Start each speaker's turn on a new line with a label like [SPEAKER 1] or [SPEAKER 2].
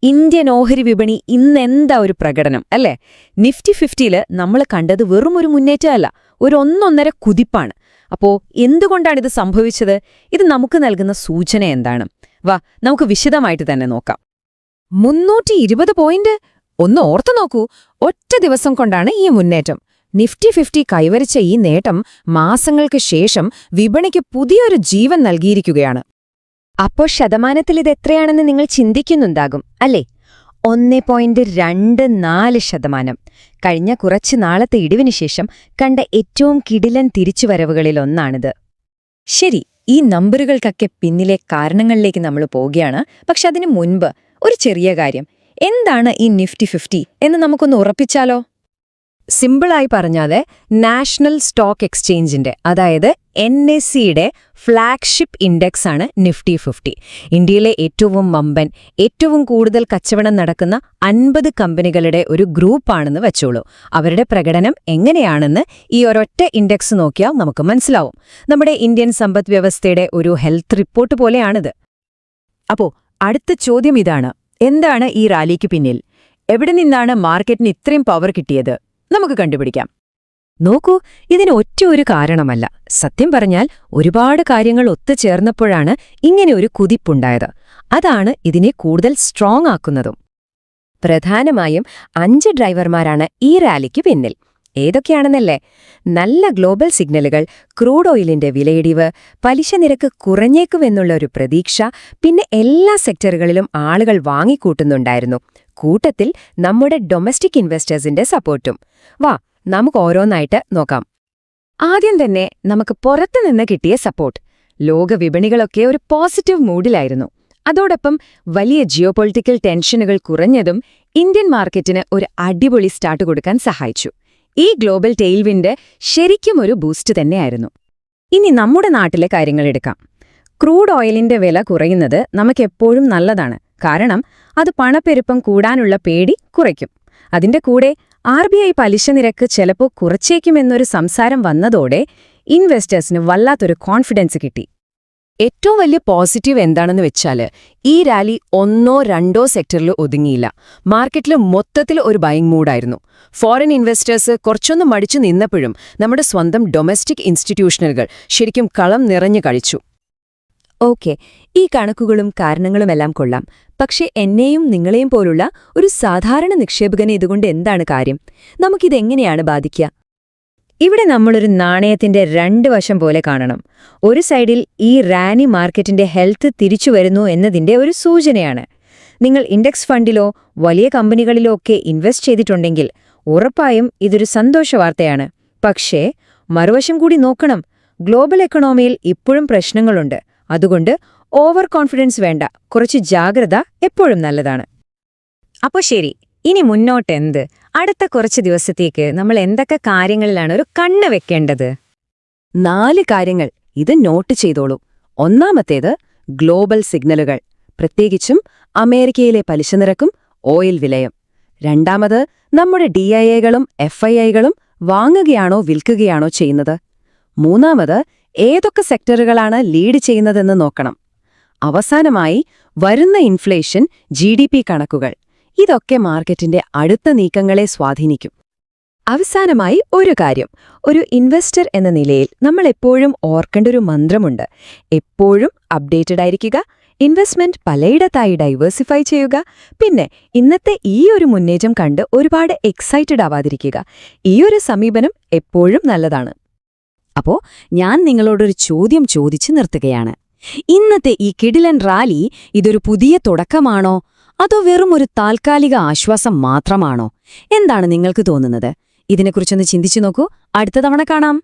[SPEAKER 1] Indian ഓഹരി വിപണി ഇന്നെന്താ ഒരു പ്രകടനം അല്ലേ? നിഫ്റ്റി 50-ല് നമ്മൾ കണ്ടത് വെറും ഒരു മുന്നേറ്റമല്ല, ഒരു ഒന്നൊന്നര കുതിപ്പാണ്. അപ്പോ എന്തുകൊണ്ടാണിത് സംഭവിച്ചത്? ഇത് നമുക്ക് നൽകുന്ന സൂചന എന്താണ്? വാ, നമുക്ക് വിശദമായിട്ട് തന്നെ നോക്കാം.
[SPEAKER 2] 320 പോയിന്റ്. ഒന്ന് ഓർത്തു നോക്കൂ, ഒറ്റ ദിവസം കൊണ്ടാണ് ഈ മുന്നേറ്റം. നിഫ്റ്റി 50 കൈവരിച്ച ഈ നേട്ടം മാസങ്ങൾക്ക് ശേഷം വിപണിക്ക് പുതിയൊരു ജീവൻ നൽകിയിരിക്കുകയാണ്.
[SPEAKER 3] അപ്പോൾ ശതമാനത്തിൽ ഇത് എത്രയാണെന്ന് നിങ്ങൾ ചിന്തിക്കുന്നുണ്ടാകും അല്ലേ? 1.24%. കഴിഞ്ഞ കുറച്ച് നാളത്തെ ഇടിവിനു ശേഷം കണ്ട ഏറ്റവും കിടിലൻ തിരിച്ചുവരവുകളിലൊന്നാണിത്.
[SPEAKER 2] ശരി, ഈ നമ്പറുകൾക്കൊക്കെ പിന്നിലെ കാരണങ്ങളിലേക്ക് നമ്മൾ പോവുകയാണ്. പക്ഷെ അതിനു മുൻപ് ഒരു ചെറിയ കാര്യം. എന്താണ് ഈ നിഫ്റ്റി 50 എന്ന് നമുക്കൊന്ന് ഉറപ്പിച്ചാലോ? സിമ്പിളായി പറഞ്ഞാല് നാഷണൽ സ്റ്റോക്ക് എക്സ്ചേഞ്ചിന്റെ, അതായത് NSEയുടെ ഫ്ളാഗ്ഷിപ്പ് ഇൻഡെക്സ് ആണ് നിഫ്റ്റി 50. ഇന്ത്യയിലെ ഏറ്റവും വമ്പൻ, ഏറ്റവും കൂടുതൽ കച്ചവടം നടക്കുന്ന 50 കമ്പനികളുടെ ഒരു ഗ്രൂപ്പാണെന്ന് വെച്ചോളൂ. അവരുടെ പ്രകടനം എങ്ങനെയാണെന്ന് ഈ ഒരൊറ്റ ഇൻഡെക്സ് നോക്കിയാൽ നമുക്ക് മനസ്സിലാവും. നമ്മുടെ ഇന്ത്യൻ സമ്പദ്വ്യവസ്ഥയുടെ ഒരു ഹെൽത്ത് റിപ്പോർട്ട് പോലെയാണിത്. അപ്പോ അടുത്ത ചോദ്യം ഇതാണ്: എന്താണ് ഈ റാലിക്ക് പിന്നിൽ? എവിടെ നിന്നാണ് മാർക്കറ്റിന് ഇത്രയും പവർ കിട്ടിയത്? നമുക്ക് കണ്ടുപിടിക്കാം. നോക്കൂ, ഇതിന് ഒറ്റ ഒരു കാരണമല്ല. സത്യം പറഞ്ഞാൽ ഒരുപാട് കാര്യങ്ങൾ ഒത്തുചേർന്നപ്പോഴാണ് ഇങ്ങനെ ഒരു കുതിപ്പുണ്ടായത്. അതാണ് ഇതിനെ കൂടുതൽ സ്ട്രോങ് ആക്കുന്നതും. പ്രധാനമായും 5 ഡ്രൈവർമാരാണ് ഈ റാലിക്ക് പിന്നിൽ. ഏതൊക്കെയാണെന്നല്ലേ? നല്ല ഗ്ലോബൽ സിഗ്നലുകൾ, ക്രൂഡ് ഓയിലിന്റെ വിലയിടിവ്, പലിശ നിരക്ക് കുറഞ്ഞേക്കുമെന്നുള്ള ഒരു പ്രതീക്ഷ, പിന്നെ എല്ലാ സെക്ടറുകളിലും ആളുകൾ വാങ്ങിക്കൂട്ടുന്നുണ്ടായിരുന്നു. കൂട്ടത്തിൽ നമ്മുടെ ഡൊമസ്റ്റിക് ഇൻവെസ്റ്റേഴ്സിന്റെ സപ്പോർട്ടും. വാ, നമുക്ക് ഓരോന്നായിട്ട് നോക്കാം. ആദ്യം തന്നെ നമുക്ക് പുറത്തുനിന്ന് കിട്ടിയ സപ്പോർട്ട്. ലോക വിപണികളൊക്കെ ഒരു പോസിറ്റീവ് മൂഡിലായിരുന്നു. അതോടൊപ്പം വലിയ ജിയോപൊളിറ്റിക്കൽ ടെൻഷനുകൾ കുറഞ്ഞതും ഇന്ത്യൻ മാർക്കറ്റിന് ഒരു അടിപൊളി സ്റ്റാർട്ട് കൊടുക്കാൻ സഹായിച്ചു. ഈ ഗ്ലോബൽ ടെയിൽവിൻഡ് ശരിക്കും ഒരു ബൂസ്റ്റ് തന്നെയായിരുന്നു. ഇനി നമ്മുടെ നാട്ടിലെ കാര്യങ്ങളെടുക്കാം. ക്രൂഡ് ഓയിലിന്റെ വില കുറയുന്നത് നമുക്കെപ്പോഴും നല്ലതാണ്. കാരണം അത് പണപ്പെരുപ്പം കൂടാനുള്ള പേടി കുറയ്ക്കും. അതിന്റെ കൂടെ RBI പലിശ നിരക്ക് ചിലപ്പോൾ കുറച്ചേക്കുമെന്നൊരു സംസാരം വന്നതോടെ ഇൻവെസ്റ്റേഴ്സിന് വല്ലാത്തൊരു കോൺഫിഡൻസ് കിട്ടി. ഏറ്റവും വലിയ പോസിറ്റീവ് എന്താണെന്ന് വെച്ചാല് ഈ റാലി 1-2 സെക്ടറിൽ ഒതുങ്ങിയില്ല. മാർക്കറ്റിൽ മൊത്തത്തിൽ ഒരു ബൈയിങ് മൂഡായിരുന്നു. ഫോറിൻ ഇൻവെസ്റ്റേഴ്സ് കുറച്ചൊന്ന് മടിച്ചു നിന്നപ്പോഴും നമ്മുടെ സ്വന്തം ഡൊമസ്റ്റിക് ഇൻസ്റ്റിറ്റ്യൂഷനുകൾ ശരിക്കും കളം നിറഞ്ഞു കഴിച്ചു. ഓക്കെ, ഈ കണക്കുകളും കാരണങ്ങളുമെല്ലാം കൊള്ളാം. പക്ഷേ എന്നെയും നിങ്ങളെയും പോലുള്ള ഒരു സാധാരണ നിക്ഷേപകന് ഇതുകൊണ്ട് എന്താണ് കാര്യം? നമുക്കിതെങ്ങനെയാണ് ബാധിക്കുക? ഇവിടെ നമ്മളൊരു നാണയത്തിന്റെ 2 വശം പോലെ കാണണം. ഒരു സൈഡിൽ ഈ റാലി മാർക്കറ്റിന്റെ ഹെൽത്ത് തിരിച്ചുവരുന്നു എന്നതിന്റെ ഒരു സൂചനയാണ്. നിങ്ങൾ ഇൻഡെക്സ് ഫണ്ടിലോ വലിയ കമ്പനികളിലോ ഒക്കെ ഇൻവെസ്റ്റ് ചെയ്തിട്ടുണ്ടെങ്കിൽ ഉറപ്പായും ഇതൊരു സന്തോഷവാർത്തയാണ്. പക്ഷേ മറുവശം കൂടി നോക്കണം. ഗ്ലോബൽ എക്കണോമിയിൽ ഇപ്പോഴും പ്രശ്നങ്ങളുണ്ട്. അതുകൊണ്ട് ഓവർ കോൺഫിഡൻസ് വേണ്ട, കുറച്ച് ജാഗ്രത എപ്പോഴും നല്ലതാണ്. അപ്പോ ശരി, ഇനി മുന്നോട്ടെന്ത്? അടുത്ത കുറച്ച് ദിവസത്തേക്ക് നമ്മൾ എന്തൊക്കെ കാര്യങ്ങളിലാണ് ഒരു കണ്ണ് വെക്കേണ്ടത്? 4 കാര്യങ്ങൾ ഇത് നോട്ട് ചെയ്തോളൂ. ഒന്നാമത്തേത് ഗ്ലോബൽ സിഗ്നലുകൾ, പ്രത്യേകിച്ചും അമേരിക്കയിലെ പലിശ നിരക്കും ഓയിൽ വിലയും. രണ്ടാമത് നമ്മുടെ DIAകളും FIIകളും വാങ്ങുകയാണോ വിൽക്കുകയാണോ ചെയ്യുന്നത്. മൂന്നാമത് ഏതൊക്കെ സെക്ടറുകളാണ് ലീഡ് ചെയ്യുന്നതെന്ന് നോക്കണം. അവസാനമായി വരുന്ന ഇൻഫ്ലേഷൻ, GDP കണക്കുകൾ. ഇതൊക്കെ മാർക്കറ്റിന്റെ അടുത്ത നീക്കങ്ങളെ സ്വാധീനിക്കും. അവസാനമായി ഒരു കാര്യം, ഒരു ഇൻവെസ്റ്റർ എന്ന നിലയിൽ നമ്മൾ എപ്പോഴും ഓർക്കേണ്ട ഒരു മന്ത്രമുണ്ട്. എപ്പോഴും അപ്ഡേറ്റഡ് ആയിരിക്കുക, ഇൻവെസ്റ്റ്മെന്റ് പലയിടത്തായി ഡൈവേഴ്സിഫൈ ചെയ്യുക, പിന്നെ ഇന്നത്തെ ഈ ഒരു മുന്നേറ്റം കണ്ട് ഒരുപാട് എക്സൈറ്റഡ് ആവാതിരിക്കുക. ഈ ഒരു സമീപനം എപ്പോഴും നല്ലതാണ്. അപ്പോ ഞാൻ നിങ്ങളോടൊരു ചോദ്യം ചോദിച്ചു നിർത്തുകയാണ്. ഇന്നത്തെ ഈ കിടിലൻ റാലി ഇതൊരു പുതിയ തുടക്കമാണോ, അതോ വെറും ഒരു താൽക്കാലിക ആശ്വാസം മാത്രമാണോ? എന്താണ് നിങ്ങൾക്ക് തോന്നുന്നത്? ഇതിനെക്കുറിച്ചൊന്ന് ചിന്തിച്ചു നോക്കൂ. അടുത്ത തവണ കാണാം.